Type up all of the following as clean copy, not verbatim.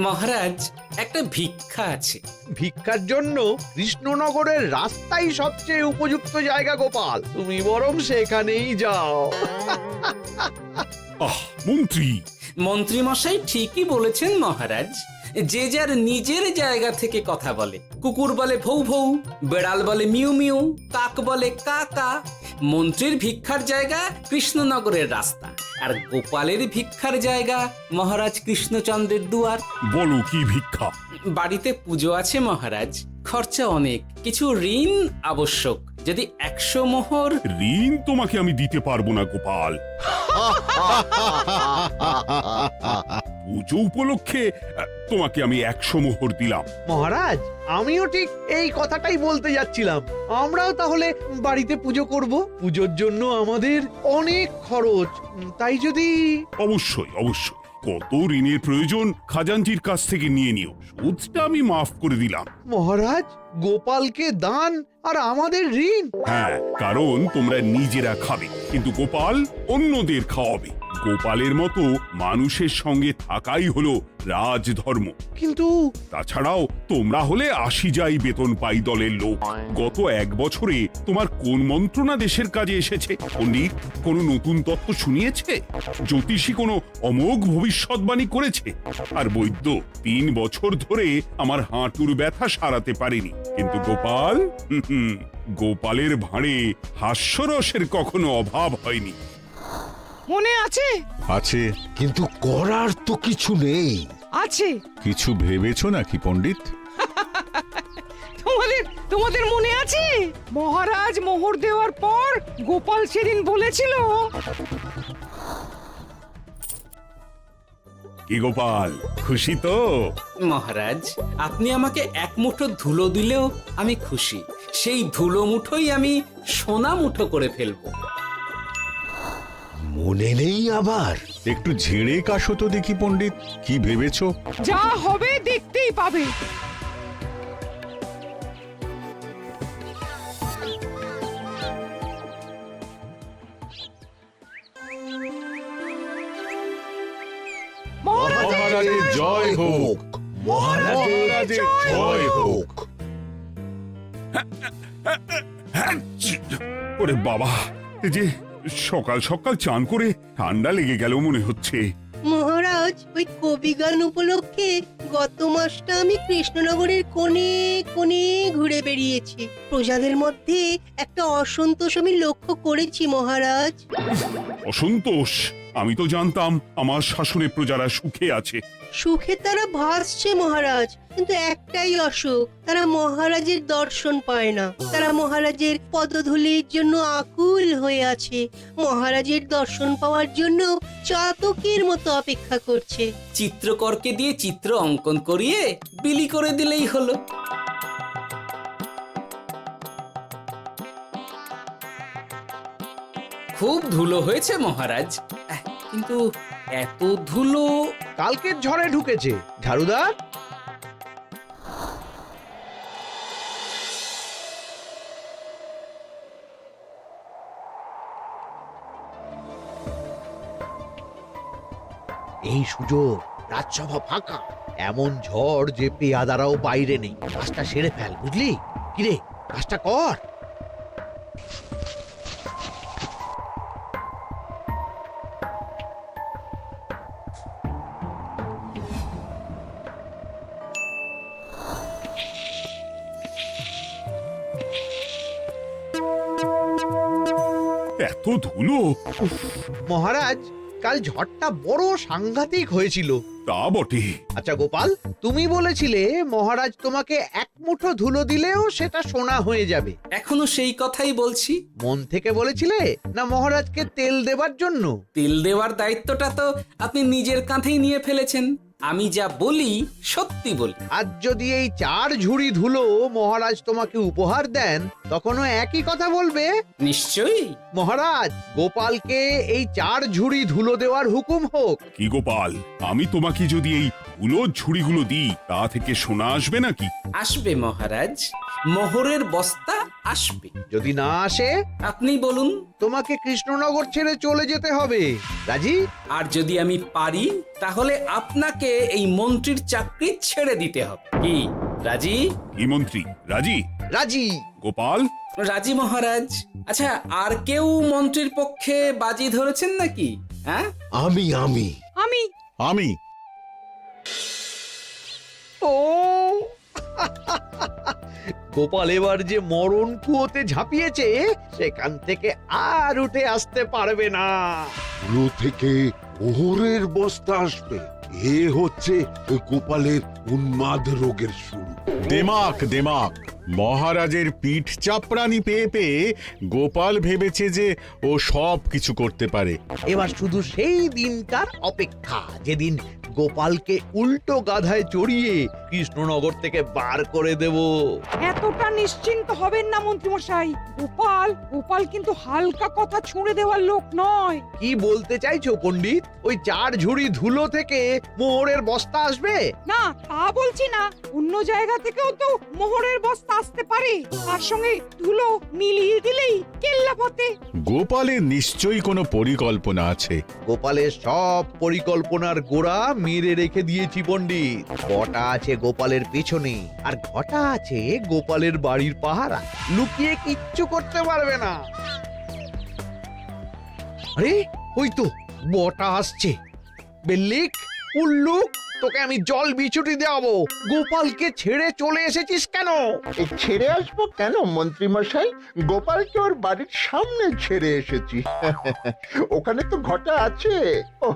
মহারাজ, একটা ভিক্ষা আছে। ভিক্ষার জন্য কৃষ্ণনগরের রাস্তাই সবচেয়ে উপযুক্ত জায়গা গোপাল, তুমি বরং সেখানেই যাও। আহ মন্ত্রী, মন্ত্রী মশাই ঠিকই বলেছেন মহারাজ। যে যার নিজের জায়গা থেকে কথা বলে। কুকুর বলে ভৌ ভৌ, বেড়াল বলে মিউ মিউ, কাক বলে কা কা। মন্ত্রীর ভিক্ষার জায়গা কৃষ্ণনগরের রাস্তা, আর গোপালের ভিক্ষার জায়গা মহারাজ কৃষ্ণচন্দ্রের দুয়ার। বলো কি ভিক্ষা? বাড়িতে পুজো আছে মহারাজ, খরচা অনেক, কিছু ঋণ আবশ্যক। যদি 100 মোহর। ঋণ তোমাকে আমি দিতে পারবো না গোপাল। পুজো উপলক্ষে তোমাকে আমি 100 মোহর দিলাম। মহারাজ, আমিও ঠিক এই কথাটাই বলতে যাচ্ছিলাম। আমরাও তাহলে বাড়িতে পুজো করব। পুজোর জন্য আমাদের অনেক খরচ, তাই যদি। অবশ্যই অবশ্যই, কত ঋণের প্রয়োজন খাজাঞ্চির কাছ থেকে নিয়ে নিও, সুদটা আমি মাফ করে দিলাম। মহারাজ, গোপালকে দান আর আমাদের ঋণ? হ্যাঁ, কারণ তোমরা নিজেরা খাবে, কিন্তু গোপাল অন্যদের খাওয়াবে। গোপালের মতো মানুষের সঙ্গে থাকাই হলো রাজধর্ম। কিন্তু তাছাড়াও তোমরা হলে 80 যাই বেতন পাই দলের লোক। গত 1 বছরে তোমার কোন মন্ত্রণা দেশের কাজে এসেছে? পণ্ডিত কোনো নতুন তত্ত্ব শুনিয়েছে? জ্যোতিষী কোনো অমোঘ ভবিষ্যৎবাণী করেছে? আর বৈদ্য 3 বছর ধরে আমার হাঁটুর ব্যথা সারাতে পারেনি। কিন্তু গোপাল, গোপালের ভাঁড়ে হাস্যরসের কখনো অভাব হয়নি। মনে আছে? আছে। কিন্তু করার তো কিছু নেই। আছে। কিছু ভেবেছো নাকি পণ্ডিত? তোমাদের মনে আছে মহারাজ মোহর দেওয়ার পর গোপাল সেদিন বলেছিল, কি গোপাল, খুশি তো? মহারাজ, আপনি আমাকে 1 মুঠো ধুলো দিলেও আমি খুশি। সেই ধুলো মুঠোই আমি সোনা মুঠো করে ফেলবো। মনে নেই আবার? একটু ঝেড়ে কাশো তো দেখি পণ্ডিত, কি ভেবেছো? যা হবে দেখতেই পাবে। মহারাজের জয় হোক। মহারাজের জয় হোক। ওরে বাবা, এই যে সকাল সকাল চান করে ঠান্ডা লেগে গেল মনে হচ্ছে। মহারাজ, ওই কবি গান উপলক্ষে গত মাসটা আমি কৃষ্ণনগরের কোণে কোণে ঘুরে বেরিয়েছি। প্রজাদের মধ্যে একটা অসন্তোষ আমি লক্ষ্য করেছি মহারাজ। অসন্তোষ? আমি তো জানতাম আমার শাসনে প্রজারা সুখে আছে। সুখে তারা ভাসছে মহারাজ, কিন্তু একটাই অসুখ, তারা মহারাজের দর্শন পায় না। তারা মহারাজের পদধূলির জন্য আকুল হয়ে আছে, মহারাজের দর্শন পাওয়ার জন্য চাতকের মতো অপেক্ষা করছে। চিত্রকরকে দিয়ে চিত্র অঙ্কন করিয়ে বিলি করে দিলেই হলো। খুব ধুলো হয়েছে মহারাজ, কিন্তু এত ধুলো। কালকের ঝড়ে ঢুকেছে। ঝাড়ুদার, এই সুযোগ, রাজসভা ফাঁকা, এমন ঝড় যে পেয়াদারাও বাইরে নেই। কাজটা সেরে ফেল, বুঝলি? কিরে, কাজটা কর। এত ধুলো! মহারাজ, কাল ঝড়টা বড় সাংঘাতিক হয়েছিল। তা বটে। আচ্ছা গোপাল, তুমি বলেছিলে মহারাজ তোমাকে 1 মুঠো ধুলো দিলেও সেটা সোনা হয়ে যাবে। এখনো সেই কথাই বলছি। মন থেকে বলেছিলে না মহারাজকে তেল দেবার জন্য? তেল দেওয়ার দায়িত্বটা তো আপনি নিজের কাঁধেই নিয়ে ফেলেছেন। আমি যা বলি সত্যি বলি। আজ যদি এই 4 ঝুড়ি ধুলো মহারাজ তোমাকে উপহার দেন, তখনও একই কথা বলবে? নিশ্চয়ই। মহারাজ, গোপালকে এই 4 ঝুড়ি ধুলো দেওয়ার হুকুম হোক। কি গোপাল, আমি তোমাকে যদি এই ধুলোর ঝুড়িগুলো দিই, তা থেকে সোনা আসবে নাকি? আসবে মহারাজ, মোহরের বস্তা আসবে। যদি না আসে আপনি বলুন। তোমাকে কৃষ্ণনগর ছেড়ে চলে যেতে হবে। রাজি? আর যদি আমি পারি তাহলে আপনাকে এই মন্ত্রীর চাকরি ছেড়ে দিতে হবে। কি রাজি? কি মন্ত্রী রাজি? রাজি। গোপাল, রাজি মহারাজ। আচ্ছা, আর কেউ মন্ত্রীর পক্ষে বাজি ধরেছেন নাকি? হ্যাঁ, আমি আমি আমি ও গোপাল এবার যে মরণ কুয়োতে ঝাঁপিয়েছে সেখান থেকে আর উঠে আসতে পারবে না। পুরো থেকে মোহরের বস্তা আসবে। এ হচ্ছে গোপালের উন্মাদ রোগের শুরু। দেমাক দেমাক মহারাজের পিঠ চাপড়ানি পেয়ে পেয়ে গোপাল ভেবেছে যে ও সব কিছু করতে পারে। এবার শুধু সেই দিনটার অপেক্ষা যেদিন গোপালকে উল্টো গাধায় চড়িয়ে কৃষ্ণনগর থেকে বার করে দেব। এতটা নিশ্চিন্ত হবেন না মন্ত্রীমশাই। গোপাল কিন্তু হালকা কথা ছুঁড়ে দেওয়ার লোক নয়। কি বলতে চাইছো পণ্ডিত? ওই 4 ঝুড়ি ধুলো থেকে মোহরের বস্তা আসবে? না, তা বলছি না। অন্য জায়গা থেকেও তো মোহরের বস্তা আসতে পারে। তার সঙ্গে ধুলো মিলিয়ে দিলেই কেল্লা ফতে। গোপালের নিশ্চয়ই কোনো পরিকল্পনা আছে। গোপালের সব পরিকল্পনার গোড়া মেরে রেখে দিয়েছি পণ্ডিত। ঘটা আছে গোপালের পেছনে আর ঘটা আছে গোপালের বাড়ির পাহারা। লুকিয়ে কিচ্ছু করতে পারবে না। আরে ওই তো বটা আসছে। বেল্লিক, উল্লুক, তোকে আমি জল বিছুটি দেওয়াবো। গোপালকে ছেড়ে চলে এসেছিস কেন? এই ছেড়ে আসবো কেন মন্ত্রী মশাই? গোপালকে ওর বাড়ির সামনে ছেড়ে এসেছি। ওখানে তো ঘটা আছে। ও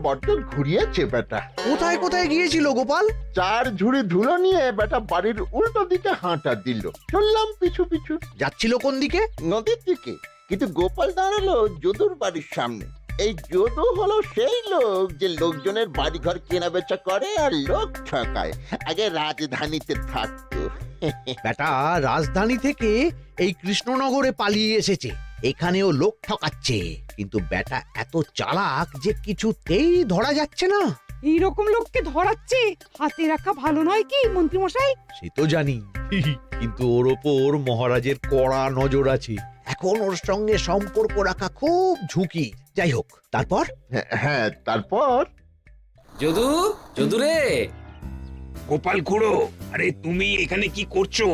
বড্ড ঘুরিয়েছে বেটা। কোথায় কোথায় গিয়েছিল গোপাল? 4 ঝুড়ি ধুলো নিয়ে বেটা বাড়ির উল্টো দিকে হাঁটা দিল। চললাম পিছু পিছু যাচ্ছিল কোন দিকে? নদীর দিকে। কিন্তু গোপাল দাঁড়ালো যদুর বাড়ির সামনে। এই যদু হলো সেই লোক যে লোকজনের বাড়িঘর কেনা বেচা করে আর লোক ঠকায়। আগে রাজধানীতে থাকতো। বেটা রাজধানী থেকে এই কৃষ্ণনগরে পালিয়ে এসেছে। এখানেও লোক ঠকাচ্ছে, কিন্তু বেটা এত চালাক যে কিছুতেই ধরা যাচ্ছে না। এইরকম লোককে ধরাচ্ছে হাতে রাখা ভালো নয় কি মন্ত্রীমশাই? সে তো জানি, কিন্তু ওর ওপর মহারাজের কড়া নজর আছে। এখন ওর সঙ্গে সম্পর্ক রাখা খুব ঝুঁকি। যাই হোক, তারপর? হ্যাঁ, তারপর যদু, যদু রে, গোপাল খুড়ো, আরে তুমি এখানে কি করছো?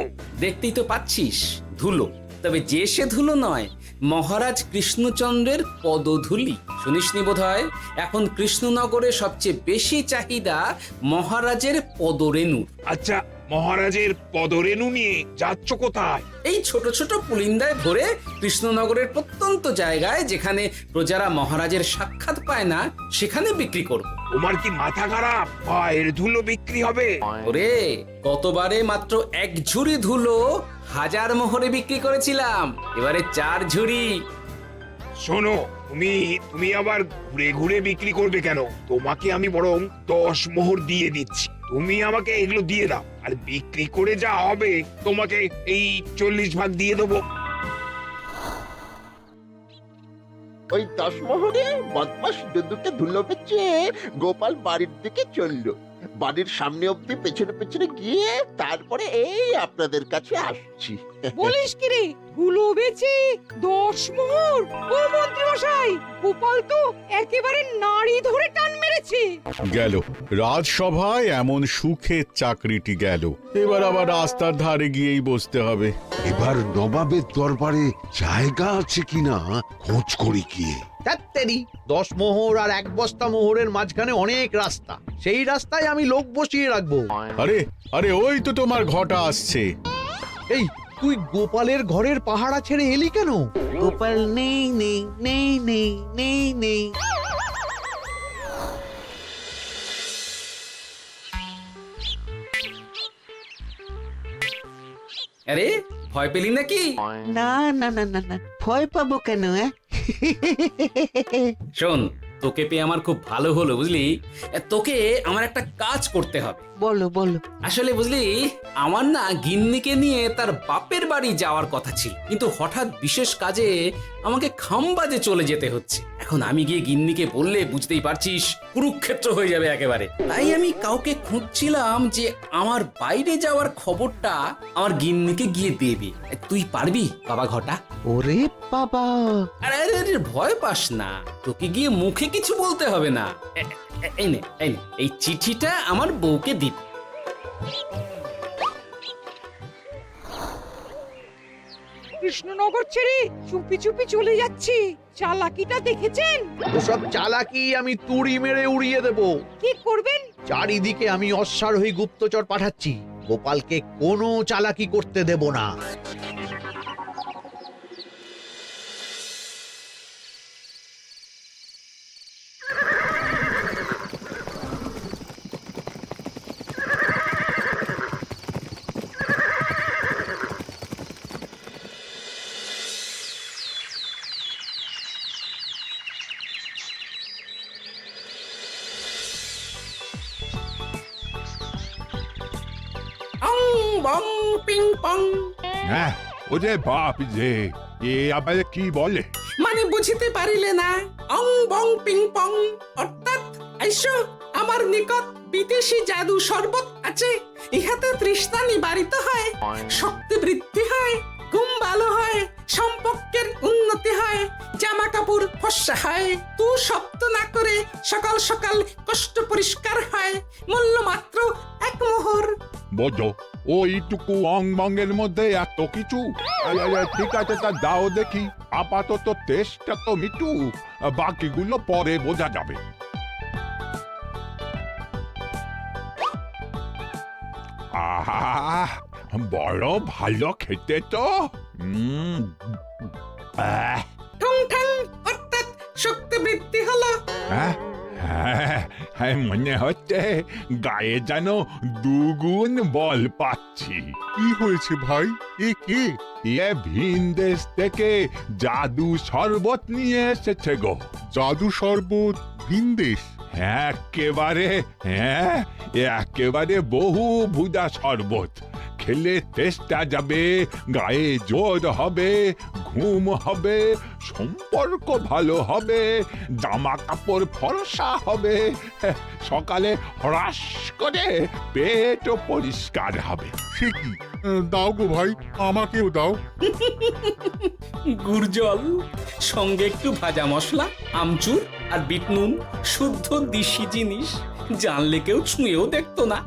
দেখতেই তো পাচ্ছিস ধুলো। তবে যে সে ধুলো নয়, মহারাজ কৃষ্ণচন্দ্রের পদধূলি। শুনিসনি বোধহয় এখন কৃষ্ণনগরে সবচেয়ে বেশি চাহিদা মহারাজের পদরেণু। আচ্ছা, মহারাজের পদরেণু নিয়ে যাচ্ছ কোথায়? এই ছোট ছোট পুলিন্দায় ভরে কৃষ্ণনগরের প্রত্যন্ত জায়গায় যেখানে প্রজারা মহারাজের সাক্ষাৎ পায় না সেখানে বিক্রি করব। তোমার কি মাথা খারাপ? পায়ের ধুলো বিক্রি হবে? ওরে, গতবারে মাত্র 1 ঝুড়ি ধুলো 1000 মোহরে বিক্রি করেছিলাম, এবারে 4 ঝুড়ি। শোনো, তুমি আবার ঘুরে ঘুরে বিক্রি করবে কেন? তোমাকে আমি বরং 10 মোহর দিয়ে দিচ্ছি। তুমি আমাকে এগুলো দিয়ে দাও, আর বিক্রি করে যা হবে তোমাকে এই 40 ভাগ দিয়ে দেবো। ওই 10 মোহরে বদমাস দুদুকে ধুলো বেচে গোপাল বাড়ির দিকে চললো। বাড়ির সামনে অব্দি পেছনে পেছনে গিয়ে তারপরে এই আপনাদের কাছে আসছি। বলিস কি রে, ধুলো বেচে 10 মোহর? ও মন্ত্রীমশাই, গোপাল তো একেবারে নাড়ি ধরে টান মেরেছে। গেল রাজসভায় এমন সুখের চাকরিটি গেল। এবার আবার রাস্তার ধারে গিয়েই বসতে হবে। এবার নবাবের দরবারে জায়গা আছে কিনা খোঁজ করি গিয়ে। তাত্তেরি 10 মোহর আর 1 বস্তা মোহরের মাঝখানে অনেক রাস্তা। সেই রাস্তায় আমি লোক বসিয়ে রাখবো। আরে আরে ওই তো তোমার ঘটা আসছে। এই, তুই গোপালের ঘরের পাহারা ছেড়ে এলি কেন? গোপাল নেই নেই নেই নেই নেই নেই। আরে, ভয় পেলি নাকি? না না না না না, ভয় পাবো কেন? শোন, তোকে পেয়ে আমার খুব ভালো হলো বুঝলি। তোকে আমার একটা কাজ করতে হবে। বলো বলো। আসলে বুঝলি, আমার না গিন্নিকে নিয়ে তার বাপের বাড়ি যাওয়ার কথা ছিল, কিন্তু হঠাৎ বিশেষ কাজে আমাকে খামবাজে চলে যেতে হচ্ছে। এখন আমি গিয়ে গিন্নিকে বললে বুঝতেই পারছিস কুরুক্ষেত্র হয়ে যাবে একেবারে। তাই আমি কাউকে খুঁজছিলাম যে আমার বাইরে যাওয়ার খবরটা আমার গিন্নিকে গিয়ে দেবে। তুই পারবি বাবা ঘটা? ওরে বাবা, আরে আরে আরে, ভয় পাস না, তোকে গিয়ে মুখে কিছু বলতে হবে না। এই নে এই নে, এই চিঠিটা আমার বউকে দিবি। কৃষ্ণনগর ছেড়ে চুপি চুপি চলে যাচ্ছি, চালাকিটা দেখেছেন? ওসব চালাকি আমি তুড়ি মেরে উড়িয়ে দেব। কি করবেন? চারিদিকে আমি অশ্বারোহী গুপ্তচর পাঠাচ্ছি, গোপালকে কোনো চালাকি করতে দেব না। অং বং পিং পং। হ্যাঁ, ওরে বাপ রে, এ আবার কি বলে? মানে বুঝিতে পারিলে না? অং বং পিং পং অর্থাৎ আইসো আমার নিকট বিদেশি জাদু শরবত আছে। ইহাতে তৃষ্ণা নিবারিত হয়, শক্তি বৃদ্ধি হয়, ঘুম ভালো হয়, সম্পর্কের উন্নতি হয়, জামা কাপড় ফর্সা হয়, তু শব্দ না করে সকাল সকাল কষ্ট পরিষ্কার হয়, মূল্য মাত্র 1 মোহর। বোঝো, ওইটুকু অং বঙ্গের মধ্যে এত কিছু? ঠিক আছে, তা দাও দেখি। আপাতত টেস্টটা তো মিটু, বাকিগুলো পরে বোঝা যাবে। আহা, বড় ভালো খেতে তো। ঠং ঠং অর্থাৎ শক্তি বৃদ্ধি হলো। হ্যাঁ, মনে হচ্ছে গায়ে যেন 2 গুণ বল পাচ্ছি। কি হয়েছে ভাই? এ কে? এ ভিন দেশ থেকে জাদু শরবত নিয়ে এসেছে গো। জাদু শরবত ভিনদেশ? একেবারে বহু ভুজা শরবত। খেলে তেষ্টা যাবে, গায়ে জোর হবে, ঘুম হবে, সম্পর্ক ভালো হবে, জামা কাপড় ফর্সা হবে, সকালে হ্রাস করে পেটও পরিষ্কার হবে। সে কি? দাও গো ভাই, আমাকেও দাও। গুড় জল, সঙ্গে একটু ভাজা মশলা, আমচুর আর বিট নুন, শুদ্ধ দেশি জিনিস। জানলে কেউ ছুঁয়েও দেখতো না,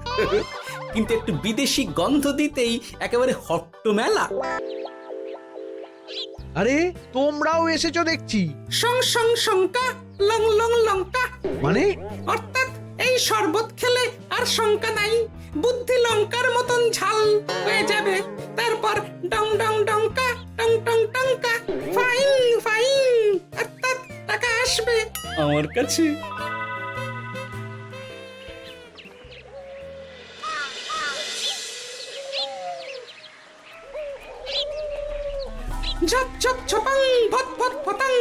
কিন্তু একটু বিদেশি গন্ধ দিতেই একেবারে হট্ট মেলা। আরে তোমরাও এসেছো দেখছি। সং সং শঙ্কা, লং লং লঙ্কা। মানে অর্থাৎ এই শরবত খেলে আর শঙ্কা নাই, বুদ্ধি লঙ্কার মতন ঝাল হয়ে যাবে। তারপর ডং ডং ডঙ্কা, টং টং টঙ্কা, ফাইন ফাইন, অর্থাৎ টাকা আসবে আমার কাছে। ঝপ ঝপ ঝপাং, ভট ভট ফটাং,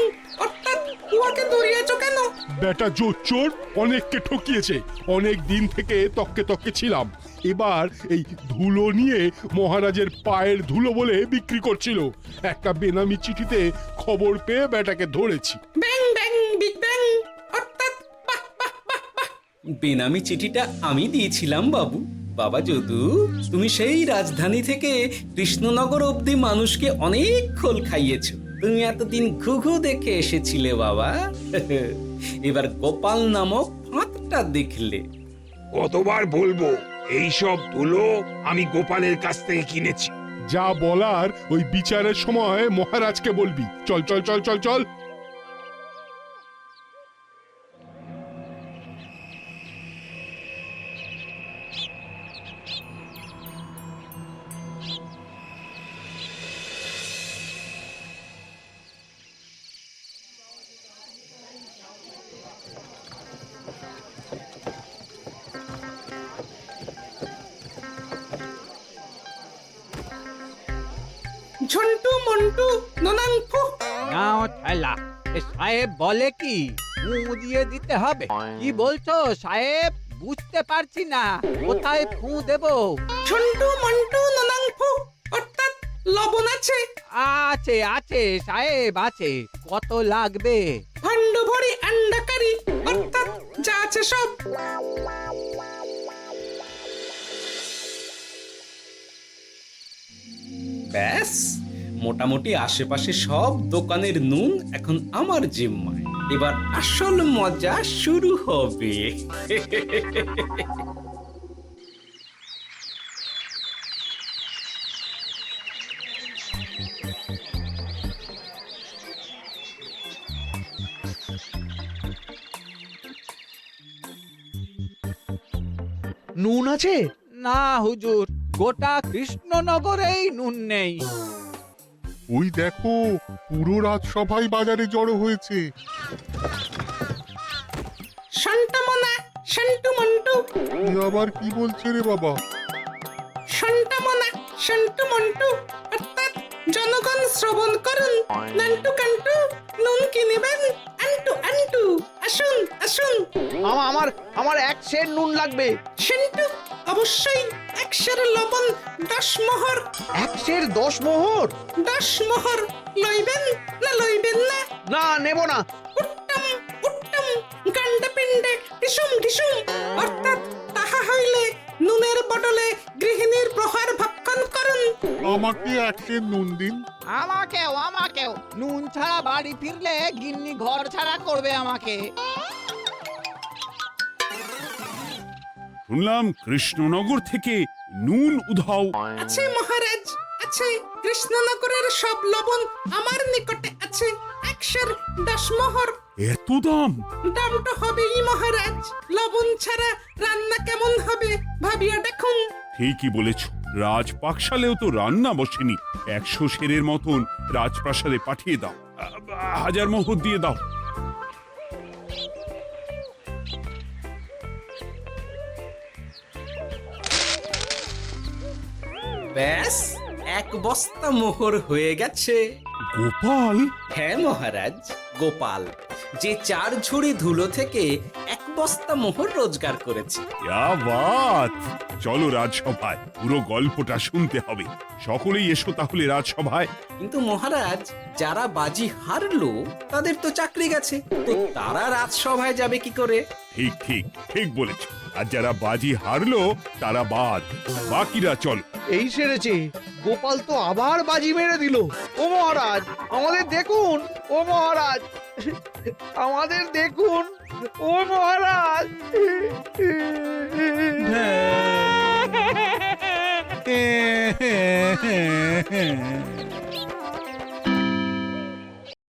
অর্থাৎ উহাকে দৌড়িয়েছ কেন? বেটা জোচ্চোর অনেককে ঠকিয়েছে। অনেক দিন থেকে তককে তককে ছিলাম। এবার এই ধুলো নিয়ে মহারাজের পায়ের ধুলো বলে বিক্রি করছিল। একটা বেনামি চিঠিতে খবর পেয়ে বেটাকে ধরেছি। ব্যাং ব্যাং বিগ ব্যাং, অর্থাৎ বাহ বাহ বাহ বাহ। বেনামি চিঠিটা আমি দিয়েছিলাম বাবু। বাবা যদু, তুমি সেই রাজধানী থেকে কৃষ্ণনগর অবধি মানুষকে অনেক খোল খাইয়েছো। তুমি এতদিন ঘুঘু দেখে এসেছিলে বাবা, এবার গোপাল নামক ফাঁদটা দেখলে। কতবার বলবো, এইসব ধুলো আমি গোপালের কাছ থেকে কিনেছি। যা বলার ওই বিচারের সময় মহারাজকে বলবি। চল চল চল চল চল। ঝন্টু মন্টু ননাংফু। নাও ঠেলা। সাহেব বলে কি ফু দিয়ে দিতে হবে? কি বলছো সাহেব? বুঝতে পারছি না, কোথায় ফু দেব? ঝন্টু মন্টু ননাংফু, অর্থাৎ লবণ আছে? আছে আছে সাহেব আছে। কত লাগবে? ভাণ্ড ভরি আন্ডাকারি, অর্থাৎ যা আছে সব। ব্যাস, মোটামুটি আশেপাশে সব দোকানের নুন এখন আমার জিম্মায়। এবার আসল মজা শুরু হবে। নুন আছে? না হুজুর, গোটা কৃষ্ণনগরেই নুন নেই। ওই দেখো, পুরো রাজসভাই বাজারে জড়ো হয়েছে। শান্তামনা, শান্তু মন্টু, এ আবার কি বলছে রে বাবা? শান্তামনা, শান্তু মন্টু, অর্থাৎ জনগণ শ্রবণ করুন। নান্টু কান্টু, নুন কিনবেন? আন্টু আন্টু, আসুন আসুন। আমার 1 সের নুন লাগবে। শান্তু, অবশ্যই 100 লবণ 10 মোহর। 1 সের 10 মোহর? 10 মোহর লইবেন না লইবেন না? না, নেব না। উত্তম উত্তম, গান্ডে পিণ্ডে ঢিসুম ঢিসুম, অর্থাৎ তাহা হইলে নুনের বদলে গৃহিণীর প্রহার ভক্ষণ করুন। আমাকে 1 সের নুন দিন। আমাকেও আমাকেও। নুন ছাড়া বাড়ি ফিরলে গিন্নি ঘর ছাড়া করবে আমাকে। শুনলাম কৃষ্ণনগর থেকে নুন উধাও। আছে মহারাজ, আছে। কৃষ্ণনগরের সব লবণ আমার নিকটে আছে। 110 মোহর। এত দাম? দাম তো হবেই মহারাজ, লবণ ছাড়া রান্না কেমন হবে ভাবিয়া দেখুন। ঠিকই বলেছ, রাজপাকশালেও তো রান্না বসেনি। 100 সেরের মতন রাজপ্রাসাদে পাঠিয়ে দাও। 1000 মোহর দিয়ে দাও। ব্যাস, 1 বস্তা মোহর হয়ে গেছে। গোপাল? হ্যাঁ মহারাজ, গোপাল, যে 4 ঝুড়ি ধুলো থেকে 1 বস্তা মোহর রোজগার করেছে। ইয়া বাত! চলো রাজসভায়, পুরো গল্পটা শুনতে হবে। সকলেই এসো তাহলে রাজসভায়। কিন্তু মহারাজ, যারা বাজি হারলো তাদের তো চাকরি গেছে, তো তারা রাজসভায় যাবে কি করে? ঠিক ঠিক ঠিক বলেছ। আর যারা বাজি হারলো তারা বাদ, বাকিরা চলো। এই সেরেছে, গোপাল তো আবার বাজি মেরে দিল। ও মহারাজ, আমাদের দেখুন। ও মহারাজ, আমাদের দেখুন। ও মহারাজ। হ্যাঁ